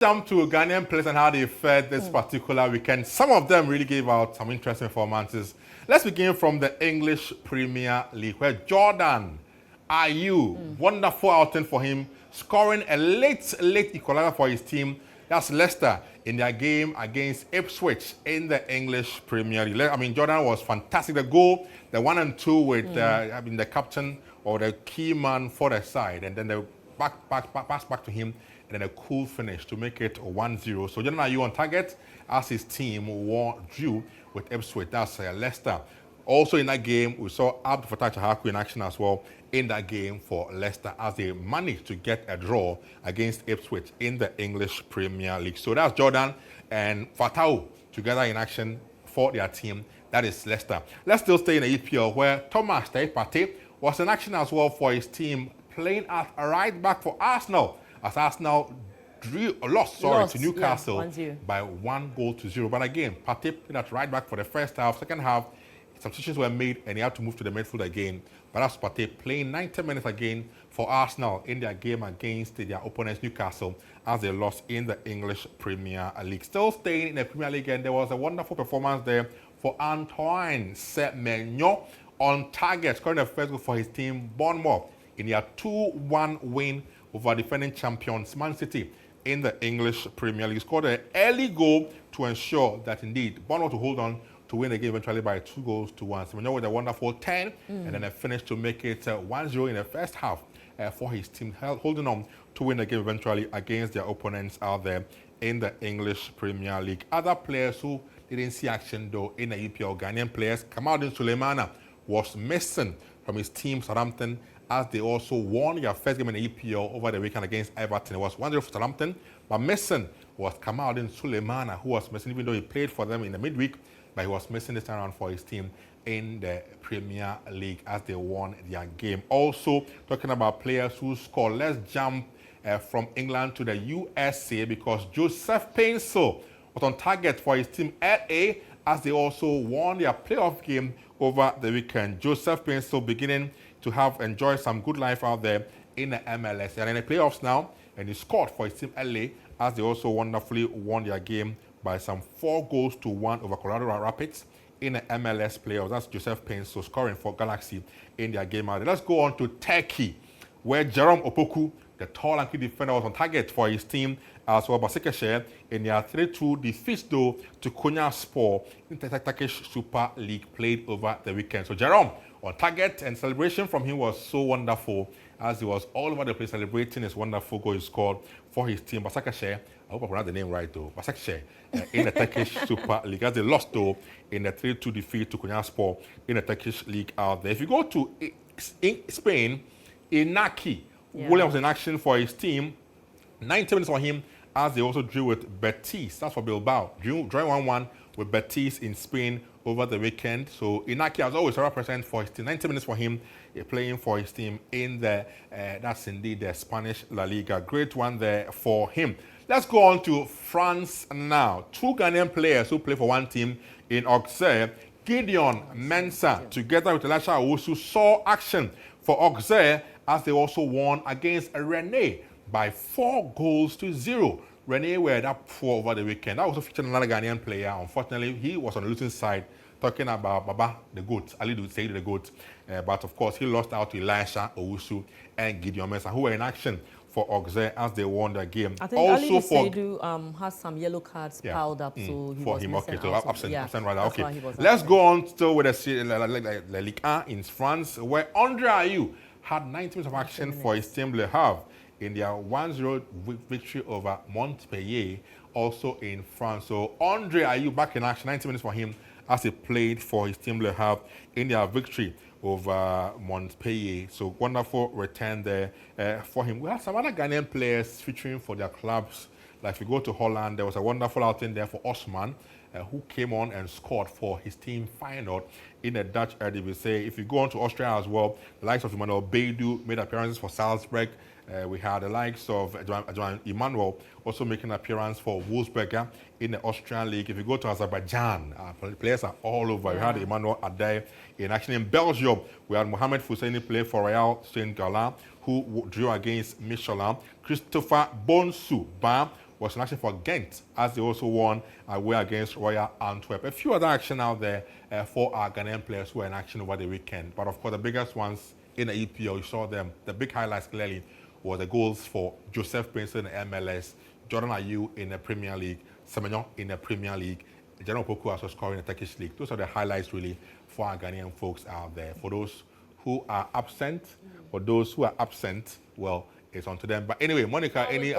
Jump to Ghanaian players and how they fared this particular weekend. Some of them really gave out some interesting performances. Let's begin from the English Premier League, where Asjordan Ayew, wonderful outing for him, scoring a late equalizer for his team. That's Leicester in their game against Ipswich in the English Premier League. I mean, Jordan was fantastic. The goal, the 1 and 2 with the captain or the key man for the side, and then the pass back to him, and then a cool finish to make it 1-0. So Asjordan Ayew on target as his team drew with Ipswich. That's Leicester. Also in that game, we saw Abdul Fattah Chahaku in action as well in that game for Leicester as they managed to get a draw against Ipswich in the English Premier League. So that's Jordan and Fattah together in action for their team. That is Leicester. Let's still stay in the EPL where Thomas Partey was in action as well for his team, playing at a right back for Arsenal, as Arsenal lost to Newcastle by 1-0. But again, Partey played at right back for the first half. Second half, substitutions were made and he had to move to the midfield again. But that's Partey playing 90 minutes again for Arsenal in their game against their opponents Newcastle as they lost in the English Premier League. Still staying in the Premier League, and there was a wonderful performance there for Antoine Semenyo on target, scoring the first goal for his team, Bournemouth, in their 2-1 win over defending champions Man City in the English Premier League. He scored an early goal to ensure that indeed Bournemouth to hold on to win the game eventually by 2-1. Semenyo with a wonderful 10 and then a finish to make it 1-0 in the first half for his team, holding on to win the game eventually against their opponents out there in the English Premier League. Other players who didn't see action though in the EPL, Ghanaian players, Kamaldeen Sulemana was missing from his team Southampton as they also won their first game in the EPL over the weekend against Everton. It was 1-0 for Southampton, but missing was Kamaldeen Sulemana, who was missing even though he played for them in the midweek, but he was missing this time around for his team in the Premier League as they won their game. Also, talking about players who scored, let's jump from England to the USA because Joseph Paintsil was on target for his team LA as they also won their playoff game over the weekend. Joseph Paintsil beginning to enjoy some good life out there in the MLS. They're in the playoffs now, and he scored for his team LA as they also wonderfully won their game by some 4-1 over Colorado Rapids in the MLS playoffs. That's Joseph Paintsil scoring for Galaxy in their game out there. Let's go on to Turkey, where Jerome Opoku, the tall and key defender, was on target for his team as well. Basaksehir in their 3-2 defeat though to Konyaspor in the Turkish Super League played over the weekend. So Jerome on target, and celebration from him was so wonderful as he was all over the place celebrating his wonderful goal he scored for his team. Basaksehir, I hope I pronounced the name right though, Basaksehir in the Turkish Super League as they lost though in the 3-2 defeat to Konyaspor in the Turkish League out there. If you go to Spain, Inaki Williams in action for his team, 90 minutes for him as they also drew with Betis. That's for Bilbao. Drawing 1-1 with Betis in Spain over the weekend. So Inaki has always represented for his team. 90 minutes for him, playing for his team in the, that's indeed the Spanish La Liga. Great one there for him. Let's go on to France now. 2 Ghanaian players who play for one team in Auxerre, Gideon Mensah, together with Elisha Owusu, saw action for Auxerre as they also won against Rennes by 4-0. Rennes were that poor over the weekend. That also featured another Ghanaian player. Unfortunately, he was on the losing side, talking about Baba the GOAT, Ali Said the GOAT. But of course, he lost out to Elisha Owusu and Gideon Mensah, who were in action for Auxerre as they won the game. I think also Ali Seidu has some yellow cards piled up, so he was okay, so absent rather. Okay, let's absent. Go on still with the Ligue 1 in France, where Andre Ayew had 90 minutes of action for his team Le Havre in their 1-0 victory over Montpellier, also in France. So Andre Ayew back in action, 90 minutes for him as he played for his team Le Havre in their victory over Montpellier. So wonderful return there for him. We have some other Ghanaian players featuring for their clubs. Like if you go to Holland, there was a wonderful outing there for Osman, who came on and scored for his team Feyenoord in the Dutch Eredivisie. If you go on to Austria as well, the likes of Emmanuel Baidu made appearances for Salzburg. We had the likes of Adjoan Emmanuel also making an appearance for Wolfsberger in the Austrian League. If you go to Azerbaijan, players are all over. We had Emmanuel Adai in action. In Belgium, we had Mohamed Fousseini play for Real Saint-Gallen, who drew against Michelin. Christopher Bonsu was in action for Ghent, as they also won away against Royal Antwerp. A few other action out there for our Ghanaian players who were in action over the weekend. But of course, the biggest ones in the EPL, you saw them. The big highlights clearly were the goals for Joseph Paintsil in the MLS, Asjordan Ayew in the Premier League, Semenyo in the Premier League, General Poku also scoring in the Turkish League. Those are the highlights really for our Ghanaian folks out there. For those who are absent, well, it's on to them. But anyway, Monica, any